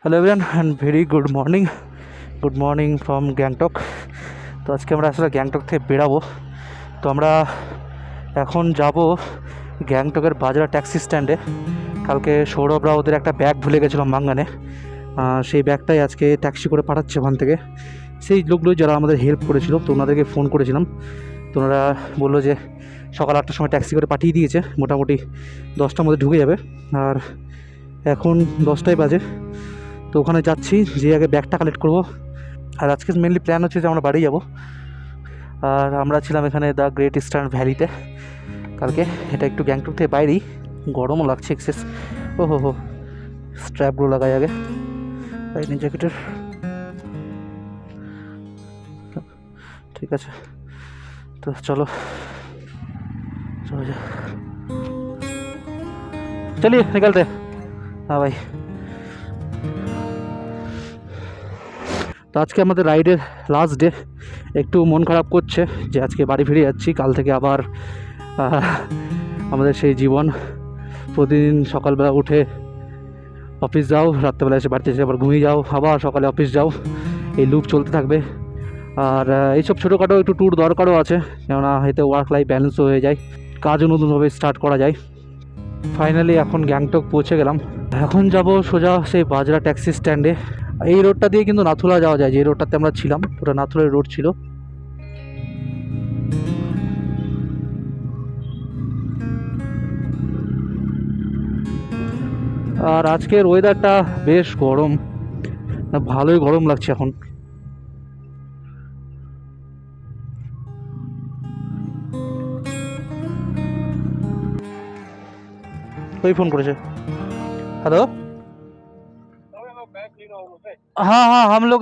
Hello everyone and very good morning from Gangtok. তো আজকে আমরা আসলে গ্যাংটক থেকে বেরাবো। তো আমরা এখন যাব গ্যাংটকের বাজরা ট্যাক্সি স্ট্যান্ডে। কালকে সৌরভরা ওদের একটা ব্যাগ ভুলে গেছিলো মাঙ্গানে, সেই ব্যাগটাই আজকে ট্যাক্সি করে পাঠাচ্ছে ওখান থেকে। সেই লোকগুলো যারা আমাদের হেল্প করেছিল, তো ওনাদেরকে ফোন করেছিলাম, তো ওনারা বললো যে সকাল 8টার সময় ট্যাক্সি করে পাঠিয়ে দিয়েছে, মোটামুটি 10টার মধ্যে ঢুকে যাবে। আর এখন 10টাই বাজে, তো ওখানে যাচ্ছি, যে আগে ব্যাগটা কালেক্ট করবো। আর আজকে মেনলি প্ল্যান হচ্ছে যে আমরা বাড়ি যাব। আর আমরা ছিলাম এখানে দ্য গ্রেট ইস্টার্ন ভ্যালিতে কালকে। এটা একটু গ্যাংটক থেকে বাইরেই, গরমও লাগছে এক্সেস। হো স্ট্র্যাপগুলো লাগাই আগে রাইডিং জ্যাকেটের। ঠিক আছে, তো চলো চলিए निकलते। হ্যাঁ ভাই, তো আজকে আমাদের রাইডের লাস্ট ডে। একটু মন খারাপ করছে যে আজকে বাড়ি ফিরে যাচ্ছি। কাল থেকে আবার আমাদের সেই জীবন, প্রতিদিন সকালবেলা উঠে অফিস যাও, রাত্রেবেলা এসে বাড়িতে এসে আবার ঘুমিয়ে যাও, আবার সকালে অফিস যাও, এই লুপ চলতে থাকবে। আর এইসব ছোটোখাটো একটু ট্যুর দরকারও আছে, কেননা এতে ওয়ার্ক লাইফ ব্যালেন্সও হয়ে যায়, কাজও নতুনভাবে স্টার্ট করা যায়। ফাইনালি এখন গ্যাংটক পৌঁছে গেলাম। এখন যাব সোজা সেই বাজরা ট্যাক্সি স্ট্যান্ডে। এই রোডটা দিয়ে কিন্তু নাথুলা যাওয়া যায়, যে রোডটাতে আমরা ছিলাম ওটা নাথুলার রোড ছিল। আর আজকের ওয়েদারটা বেশ গরম, ভালোই গরম লাগছে এখন। ওই ফোন করেছে। हेलो, हाँ हाँ, हम लोग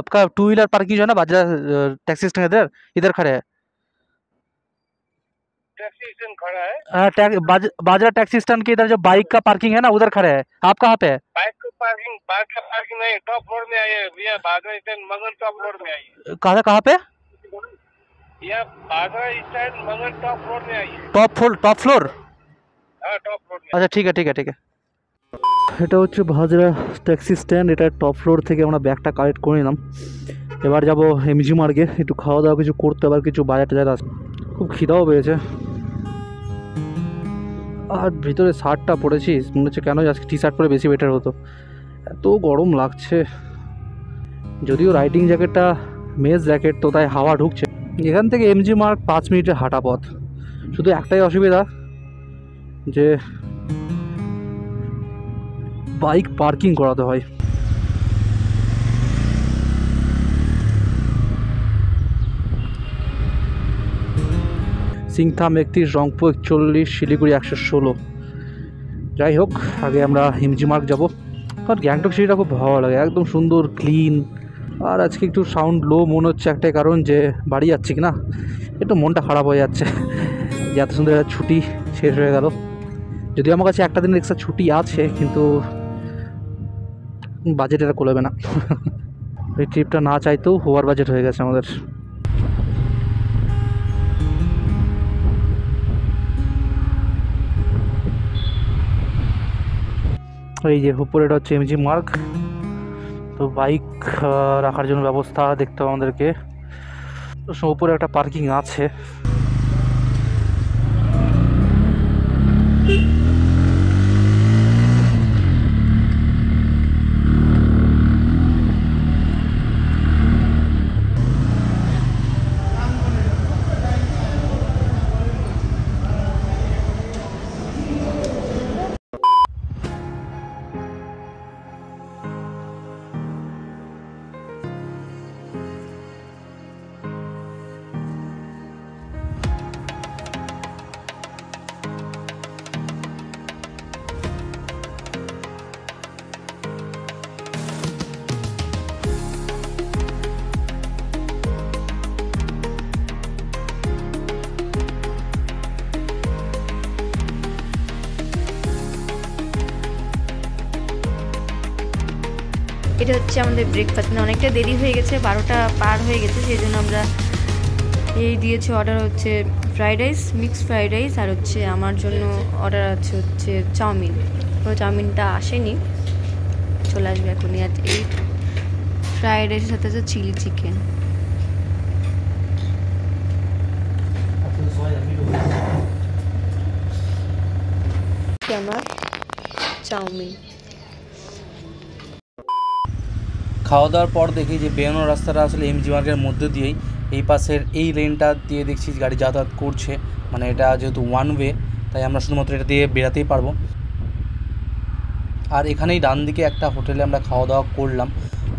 आपका 2 व्हीलर पार्किंग जो है ना बाजरा टैक्सी स्टैंड इधर इधर खड़े हैं। टैक्सी स्टैंड खड़ा है। हाँ, बाजरा टैक्सी स्टैंड के इधर जो बाइक का पार्किंग है ना, उधर खड़े हैं। आप कहाँ पे है? बाइक का पार्किंग नहीं, टॉप फ्लोर में आइए भैया। बाजरा स्टैंड मंगल टॉप फ्लोर में आइए। कहाँ पे? भैया बाजरा स्टैंड मंगल टॉप फ्लोर में आइए। Top floor. हाँ, टॉप फ्लोर में। আচ্ছা ঠিক আছে। এটা হচ্ছে ভাজরা ট্যাক্সি স্ট্যান্ড, এটা টপ ফ্লোর থেকে আমরা ব্যাগটা কালেক্ট করে নিলাম। এবার যাব এমজি মার্গে, একটু খাওয়া দাওয়া কিছু করতে, আবার কিছু বাজার টাজার আছে। খুব খিদাও পেয়েছে। আর ভিতরে শার্টটা পরেছি, মনে হচ্ছে কেন আজকে টি শার্ট পরে বেশি বেটার হতো, এত গরম লাগছে। যদিও রাইডিং জ্যাকেটটা মেজ জ্যাকেট, তো তাই হাওয়া ঢুকছে। এখান থেকে এমজি মার্গ 5 মিনিটের হাঁটা পথ। শুধু একটাই অসুবিধা, যে বাইক পার্কিং করাতে হয়। সিংথাম 31, রংপুর 41, শিলিগুড়ি 116। যাই হোক, আগে আমরা এমজি মার্গ যাবো, কারণ গ্যাংটক সিটিটা খুব ভালো লাগে, একদম সুন্দর ক্লিন। আর আজকে একটু সাউন্ড লো মনে হচ্ছে, একটাই কারণ যে বাড়ি যাচ্ছি কি না, একটু মনটা খারাপ হয়ে যাচ্ছে যে এত সুন্দর একটা ছুটি শেষ হয়ে গেল। যদিও আমার কাছে একটা দিনের এক্সট্রা ছুটি আছে, কিন্তু বাজেট এটা করবে না এই ট্রিপটা না চাইতেও ওভার বাজেট হয়ে গেছে আমাদের। এই যে উপরে এটা হচ্ছে এমজি মার্গ। তো বাইক রাখার জন্য ব্যবস্থা দেখতে হবে আমাদেরকে, তো উপরে একটা পার্কিং আছে। এটা হচ্ছে আমাদের ব্রেকফাস্ট। অনেকটা দেরি হয়ে গেছে, 12টা পার হয়ে গেছে, সেই জন্য আমরা এই দিয়েছি অর্ডার হচ্ছে fried rice, mixed fried rice, আর হচ্ছে আমার জন্য অর্ডার আছে হচ্ছে চাউমিন। চাউমিনটা আসেনি, চলে আসবে এখনই। আর এই ফ্রাইড রাইসের সাথে আছে চিলি চিকেন। আমার চাউমিন। খাওয়া দাওয়ার পর দেখি যে বেরোনোর রাস্তাটা আসলে এমজি মার্গের মধ্যে দিয়েই, এই পাশের এই লেনটা দিয়ে দেখছি গাড়ি যাতায়াত করছে, মানে এটা যেহেতু ওয়ান ওয়ে তাই আমরা শুধুমাত্র এটা দিয়ে বেরাতেই পারবো। আর এখানেই ডান দিকে একটা হোটেলে আমরা খাওয়া দাওয়া করলাম।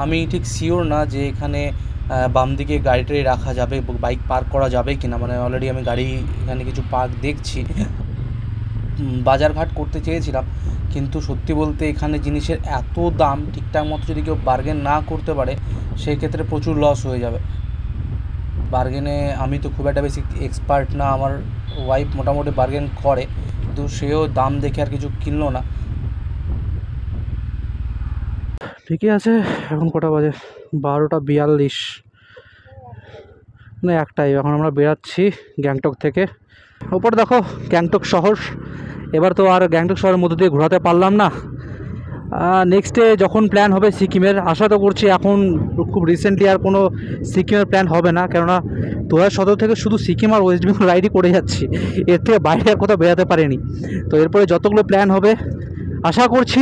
আমি ঠিক শিওর না যে এখানে বাম দিকে গাড়িটাই রাখা যাবে, বাইক পার্ক করা যাবে কিনা, মানে অলরেডি আমি গাড়ি এখানে কিছু পার্ক দেখছি। বাজারঘাট করতে চেয়েছিলাম, কিন্তু সত্যি বলতে এখানে জিনিসের এত দাম, ঠিকঠাক মতো যদি কেউ বার্গেন না করতে পারে সেই ক্ষেত্রে প্রচুর লস হয়ে যাবে। বার্গেনে আমি তো খুব একটা বেশি এক্সপার্ট না, আমার ওয়াইফ মোটামুটি বার্গেন করে, কিন্তু সেও দাম দেখে আর কিছু কিনলো না। ঠিকই আছে, এখন কটা বাজে? 12:42, না একটাই। এখন আমরা বেরাচ্ছি গ্যাংটক থেকে। ওপরে দেখো গ্যাংটক শহর। এবার তো আর গ্যাংটক শহরের মধ্যে দিয়ে ঘোরাতে পারলাম না। নেক্সটে যখন প্ল্যান হবে সিকিমের, আশা তো করছি এখন খুব রিসেন্টলি আর কোনো সিকিমের প্ল্যান হবে না, কেননা 2017 থেকে শুধু সিকিম আর ওয়েস্ট বেঙ্গল রাইডই করে যাচ্ছি, এর থেকে বাইরে আর কোথাও বেরাতে পারিনি। তো এরপরে যতগুলো প্ল্যান হবে আশা করছি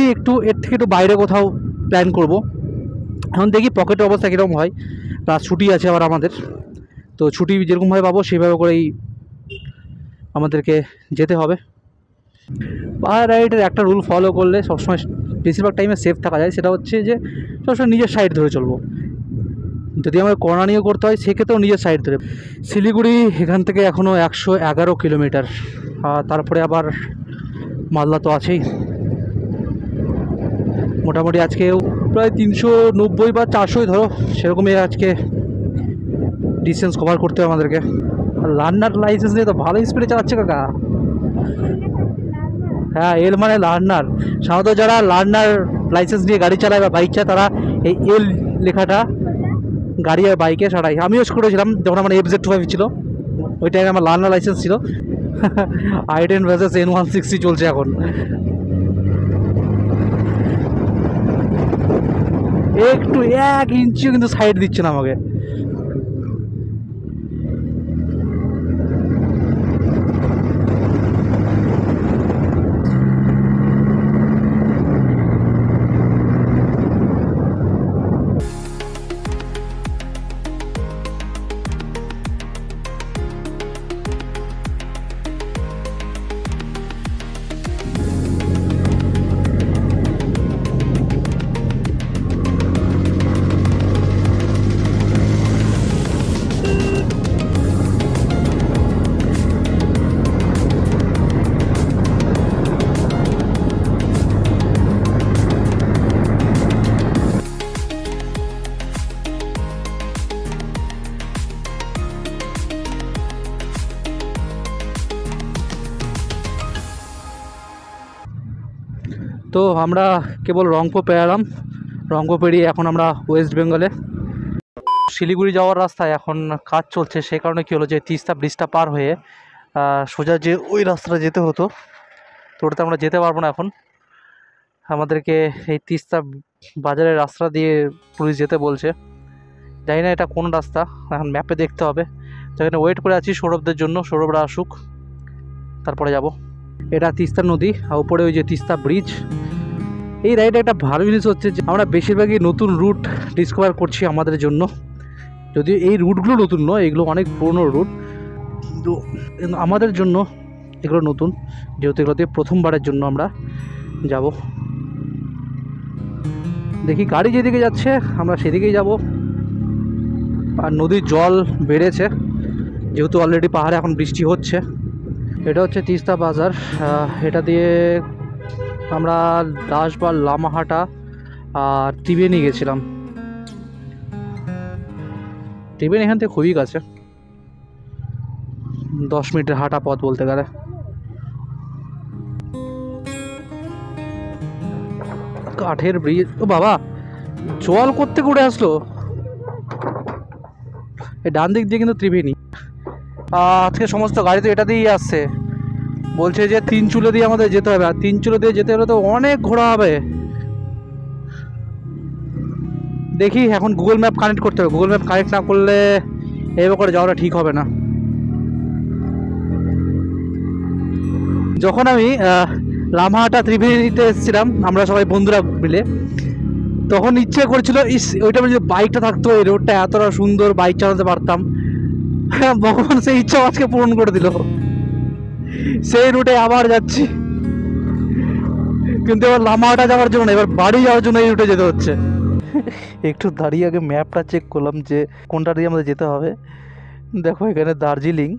এর থেকে একটু বাইরে কোথাও প্ল্যান করব। এখন দেখি পকেটের অবস্থা কীরকম হয়, প্লাস ছুটি আছে আবার আমাদের, তো ছুটি যেরকমভাবে পাবো সেইভাবে করেই আমাদেরকে যেতে হবে। পাহাড় রাইডের একটা রুল ফলো করলে সবসময় বেশিরভাগ টাইমে সেফ থাকা যায়, সেটা হচ্ছে যে সবসময় নিজের সাইড ধরে চলবো। যদি আমার কর্নারিও করতে হয় সেক্ষেত্রেও নিজের সাইড ধরে। শিলিগুড়ি এখান থেকে এখনও 111 কিলোমিটার, তারপরে আবার মালদা তো আছেই। মোটামুটি আজকেও প্রায় 390 বা 400 ধরো, সেরকমই আজকে ডিস্টেন্স কভার করতে হবে আমাদেরকে। লার্নার লাইসেন্স নিয়ে তো ভালো স্পিডে চালাচ্ছে কাকা। হ্যাঁ, এল মানে লার্নার। সাধারণত যারা লার্নার লাইসেন্স নিয়ে গাড়ি চালায় বা বাইক চালায় তারা এই এল লেখাটা গাড়ি আর বাইকে সারাই। আমিও করেছিলাম যখন আমার FZ25 ছিল, ওই টাইমে আমার লার্নার লাইসেন্স ছিল। i10 ভার্সেস N160 চলছে এখন। একটু 1 ইঞ্চিও কিন্তু সাইড দিচ্ছে না আমাকে। তো আমরা কেবল রংপুর পেরালাম, রংপুর পেরিয়ে এখন আমরা ওয়েস্ট বেঙ্গলে। শিলিগুড়ি যাওয়ার রাস্তায় এখন কাজ চলছে, সেই কারণে কী হলো যে তিস্তা ব্রিজটা পার হয়ে সোজা যে ওই রাস্তাটা যেতে হতো, তো ওটাতে আমরা যেতে পারবো না এখন। আমাদেরকে এই তিস্তা বাজারের রাস্তা দিয়ে পুলিশ যেতে বলছে। জানি না এটা কোন রাস্তা, এখন ম্যাপে দেখতে হবে। যেখানে ওয়েট করে আছি সৌরভদের জন্য, সৌরভরা আসুক তারপরে যাব। এটা তিস্তা নদী আর উপরে ওই যে তিস্তা ব্রিজ। এই রাইডে একটা ভালো জিনিস হচ্ছে যে আমরা বেশিরভাগই নতুন রুট ডিসকভার করছি আমাদের জন্য, যদিও এই রুটগুলো নতুন নয়, এগুলো অনেক পুরনো রুট, কিন্তু আমাদের জন্য এগুলো নতুন, যেহেতু এগুলোতে প্রথমবারের জন্য আমরা যাব। দেখি গাড়ি যেদিকে যাচ্ছে আমরা সেদিকেই যাব। আর নদীর জল বেড়েছে যেহেতু অলরেডি পাহাড়ে এখন বৃষ্টি হচ্ছে। এটা হচ্ছে তিস্তা বাজার, এটা দিয়ে আমরা দাসবাল, লামাহাটা আর ত্রিবেণী গেছিলাম। ত্রিবেণী এখান থেকে খুবই কাছে, 10 মিনিটের হাঁটা পথ বলতে গেলে। কাঠের ব্রিজ, ও বাবা জল করতে করে আসলো। এই ডান দিক দিয়ে কিন্তু ত্রিবেণী। আজকে সমস্ত গাড়ি তো এটা দিয়েই আসছে। বলছে যে 3 চুলো দিয়ে আমাদের যেতে হবে, আর 3 চুলো দিয়ে যেতে হলে তো অনেক ঘোরা হবে। দেখি এখন গুগল ম্যাপ কানেক্ট করতে হবে, গুগল ম্যাপ কানেক্ট না করলে এইভাবে করে যাওয়াটা ঠিক হবে না। যখন আমি লামাহাটা ত্রিবেণীতে এসেছিলাম আমরা সবাই বন্ধুরা মিলে, তখন ইচ্ছে করেছিল ওইটা যদি বাইকটা থাকতো, এই রোডটা এতটা সুন্দর, বাইক চালাতে পারতাম। ভগবান সেই ইচ্ছা আজকে পূরণ করে দিল, সেই রুটে আবার যাচ্ছি, কিন্তু এবার লামাহাটা যাওয়ার জন্য, এবার বাড়ি যাওয়ার জন্য এই রুটে যেতে হচ্ছে। একটু দাঁড়িয়ে আগে ম্যাপটা চেক করলাম যে কোনটা দিয়ে আমাদের যেতে হবে। দেখো এখানে দার্জিলিং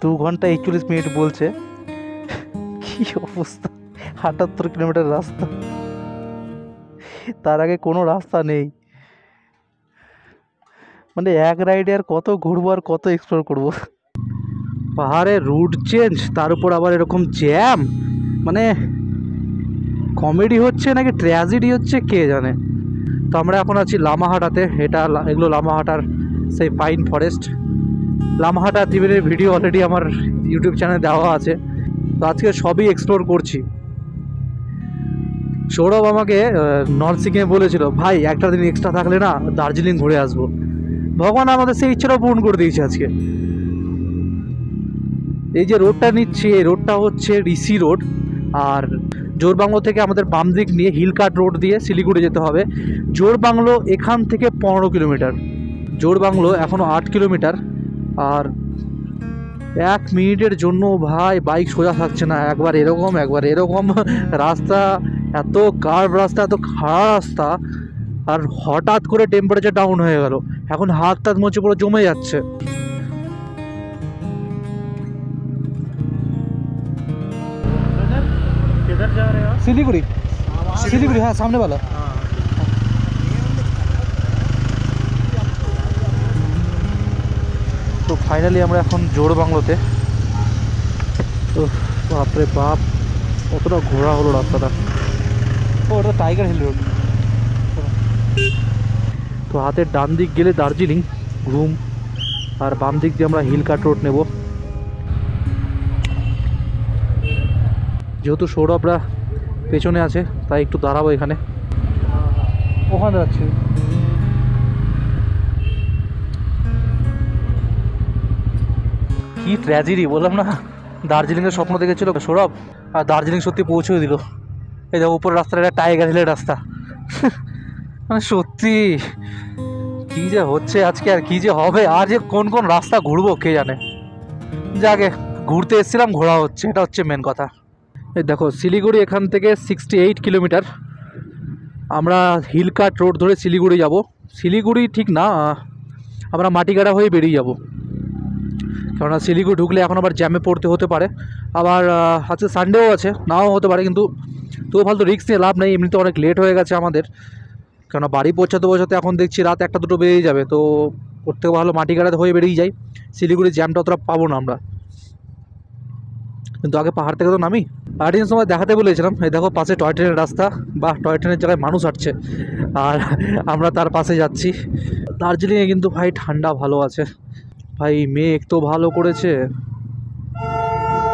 2 ঘন্টা 41 মিনিট বলছে। কি অবস্থা, 78 কিলোমিটার রাস্তা, তার আগে কোনো রাস্তা নেই। মানে এক রাইডে আর কত ঘুরবো আর কত এক্সপ্লোর করব। পাহাড়ে রুট চেঞ্জ, তার উপর আবার এরকম জ্যাম, মানে কমেডি হচ্ছে নাকি ট্র্যাজেডি হচ্ছে কে জানে। তো আমরা এখন আছি লামাহাটাতে, এগুলো লামাহাটার সেই পাইন ফরেস্ট। লামাহাটা ত্রিবেণীর ভিডিও অলরেডি আমার ইউটিউব চ্যানেলে দেওয়া আছে, তো আজকে সবই এক্সপ্লোর করছি। সৌরভ আমাকে নর্থ সিকিমে বলেছিল, ভাই একটা দিন এক্সট্রা থাকলে না দার্জিলিং ঘুরে আসবো। ভগবান আমাদের সেই ইচ্ছাটা পূরণ করে দিয়েছে আজকে। এই যে রোডটা নিচ্ছি, এই রোডটা হচ্ছে ঋষি রোড, আর জোরবাংলো থেকে আমাদের বাম দিক নিয়ে হিলকাট রোড দিয়ে শিলিগুড়ি যেতে হবে। জোরবাংলো এখান থেকে 15 কিলোমিটার, জোরবাংলো এখনও 8 কিলোমিটার। আর 1 মিনিটের জন্য ভাই বাইক সোজা থাকছে না, একবার এরকম একবার এরকম রাস্তা, এত কার্ভ রাস্তা, এত খাড়া রাস্তা। আর হঠাৎ করে টেম্পারেচার ডাউন হয়ে গেল, এখন হাত টাত মোচে পুরো জমে যাচ্ছে। শিলিগুড়ি, শিলিগুড়ি হ্যাঁ, সামনে वाला। তো ফাইনালি আমরা এখন জোরবাংলোতে। তো বাপরে বাপ, কতটা ঘোরা হলো রাস্তাটা। ও ওটা টাইগার হিল রোড। তো হাতের ডান দিক গেলে দার্জিলিং ঘুম, আর বাম দিক দিয়ে আমরা হিলকাট রোড নেব। যেহেতু সৌরভরা পেছনে আছে তাই একটু দাঁড়াবো এখানে, ওখানে যাচ্ছি। কি ট্র্যাজেডি বললাম না, দার্জিলিংয়ের স্বপ্ন দেখেছিল সৌরভ, আর দার্জিলিং সত্যি পৌঁছেও দিল। এই দেখো উপর রাস্তাটা একটা টাইগার হিলের রাস্তা। মানে সত্যি কী যে হচ্ছে আজকে, আর কী যে হবে, আর যে কোন কোন রাস্তা ঘুরবো কে জানে। যাকে ঘুরতে এসেছিলাম, ঘোরা হচ্ছে, এটা হচ্ছে মেন কথা। এই দেখো শিলিগুড়ি এখান থেকে 68 কিলোমিটার। আমরা হিলকাট রোড ধরে শিলিগুড়ি যাব। শিলিগুড়ি ঠিক না, আমরা মাটিগাড়া হয়ে বেরিয়ে যাব, কেননা শিলিগুড়ি ঢুকলে এখন আবার জ্যামে পড়তে হতে পারে। আবার আজকে সানডেও আছে, নাও হতে পারে, কিন্তু তবু ফালতু রিস্ক নিয়ে লাভ নেই। এমনিতে অনেক লেট হয়ে গেছে আমাদের, কেননা বাড়ি পৌঁছাতে পৌঁছাতে এখন দেখছি রাত 1-2 বেরিয়ে যাবে। তো ওর থেকে ভালো মাটিগাড়াতে হয়ে বেরিয়ে যাই, শিলিগুড়ির জ্যামটা অতটা পাবো না আমরা। কিন্তু আগে পাহাড় থেকে তো নামি। পাহাড়ের সময় দেখাতে বলেছিলাম, এই দেখো পাশে টয় ট্রেনের রাস্তা, বা টয় ট্রেনের জায়গায় মানুষ হাঁটছে, আর আমরা তার পাশে যাচ্ছি। দার্জিলিংয়ে কিন্তু ভাই ঠান্ডা ভালো আছে ভাই, মেঘ তো ভালো করেছে।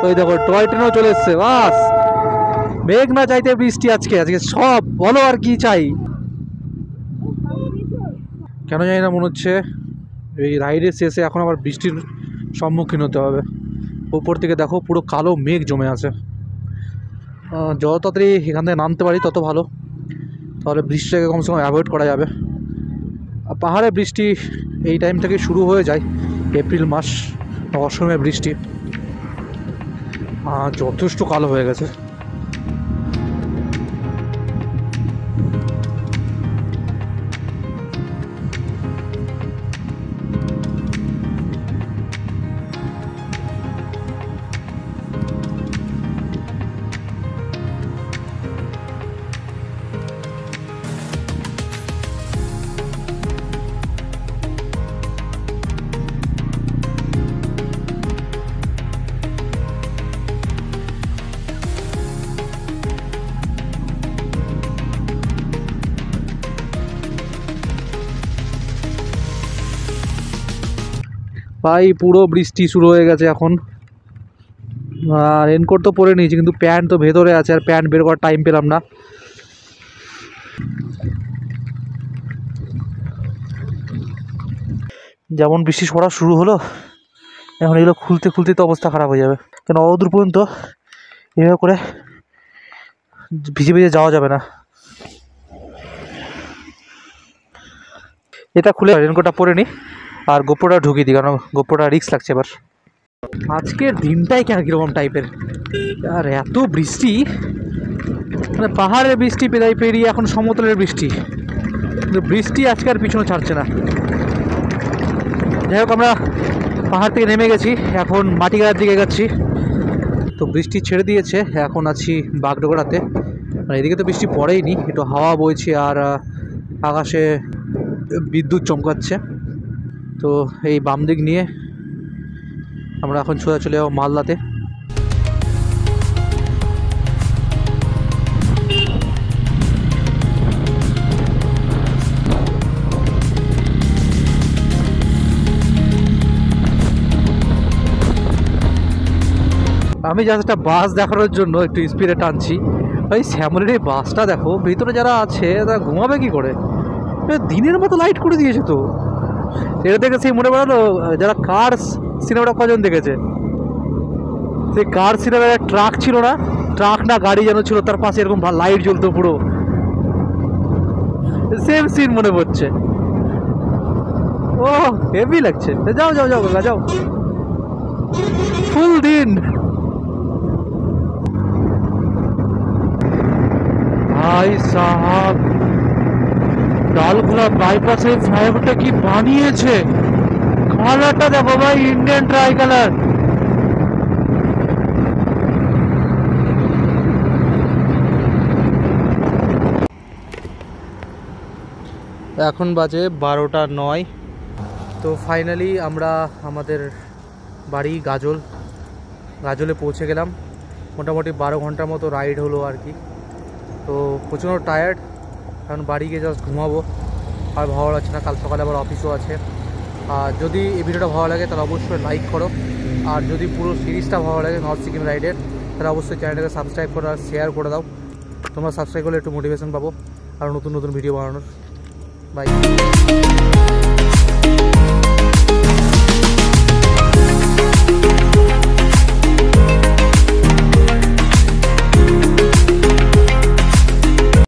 ওই দেখো টয় ট্রেনও চলে এসছে, বাস মেঘ না চাইতে বৃষ্টি আজকে, আজকে সব বলো আর কি চাই। কেন জানি না মনে হচ্ছে এই রাইডের শেষে এখন আবার বৃষ্টির সম্মুখীন হতে হবে। উপর থেকে দেখো পুরো কালো মেঘ জমে আছে। যত তাড়াতাড়ি এখান থেকে নামতে পারি তত ভালো, তাহলে বৃষ্টিটাকে কমসে কম অ্যাভয়েড করা যাবে। পাহাড়ে বৃষ্টি এই টাইম থেকে শুরু হয়ে যায়, এপ্রিল মাস, অসময়ে বৃষ্টি। যথেষ্ট কালো হয়ে গেছে। ভাই পুরো বৃষ্টি শুরু হয়ে গেছে এখন। রেনকোট তো পরে নিয়েছি, কিন্তু প্যান্ট তো ভেতরে আছে, আর প্যান্ট বের করার টাইম পেলাম না। যেমন বৃষ্টি পড়া শুরু হলো, এখন এগুলো খুলতে খুলতে তো অবস্থা খারাপ হয়ে যাবে, কেন অদূর পর্যন্ত এভাবে করে ভিজে ভিজে যাওয়া যাবে না। এটা খুলে রেনকোটটা পরে নিই আর গোপ্রোটা ঢুকিয়ে দিই, কারণ গোপ্রোটা রিস্ক লাগছে এবার। আজকের দিনটাই কেন কীরকম টাইপের, আর এত বৃষ্টি, মানে পাহাড়ের বৃষ্টি পেরিয়ে এখন সমতলের বৃষ্টি, কিন্তু বৃষ্টি আজকে আর পিছনে ছাড়ছে না। যাই হোক, আমরা পাহাড় থেকে নেমে গেছি, এখন মাটিগাড়ার দিকে যাচ্ছি। তো বৃষ্টি ছেড়ে দিয়েছে, এখন আছি বাগডোগরাতে। মানে এদিকে তো বৃষ্টি পড়েইনি, একটু হাওয়া বইছে আর আকাশে বিদ্যুৎ চমকাচ্ছে। তো এই বাম দিক নিয়ে আমরা এখন সোজা চলে যাবো মালদাতে। আমি জাস্ট একটা বাস দেখানোর জন্য একটু স্পিডে টানছি। ভাই শ্যামলের এই বাসটা দেখো, ভিতরে যারা আছে তারা ঘুমাবে কি করে, দিনের মতো লাইট করে দিয়েছে। তো এটা দেখে সেই মনে পড়ালো, যারা কার্স সিনেমাটা কজন দেখেছে, সেই কার সিনেমার ট্রাক ছিল না, ট্রাক না গাড়ি যেন ছিল, তার পাশে এরকম লাইট জ্বলতো, পুরো সেম সিন মনে পড়ছে। ও হেভি লাগছে। যাও যাও যাও কাকা যাও, ফুল দিন। ভাই সাহাব, ডালখোলা বাইপাসে ফ্লাইওভারটা কি বানিয়েছে, কালারটা দেখো ভাই, ইন্ডিয়ান ট্রাই কালার। এখন বাজে 12:09। তো ফাইনালি আমরা আমাদের বাড়ি গাজলে পৌঁছে গেলাম। মোটামুটি 12 ঘন্টার মতো রাইড হলো আর কি। তো প্রচণ্ড টায়ার্ড, এখন বাড়ি গিয়ে জাস্ট ঘুমাবো, আর ভালো লাগছে না, কাল সকালে আবার অফিসও আছে। আর যদি এই ভিডিওটা ভালো লাগে তাহলে অবশ্যই লাইক করো, আর যদি পুরো সিরিজটা ভালো লাগে নর্থ সিকিম রাইডের, তাহলে অবশ্যই চ্যানেলটাকে সাবস্ক্রাইব করো আর শেয়ার করে দাও। তোমরা সাবস্ক্রাইব করলে একটু মোটিভেশন পাবো আর নতুন নতুন ভিডিও বানানোর। বাই।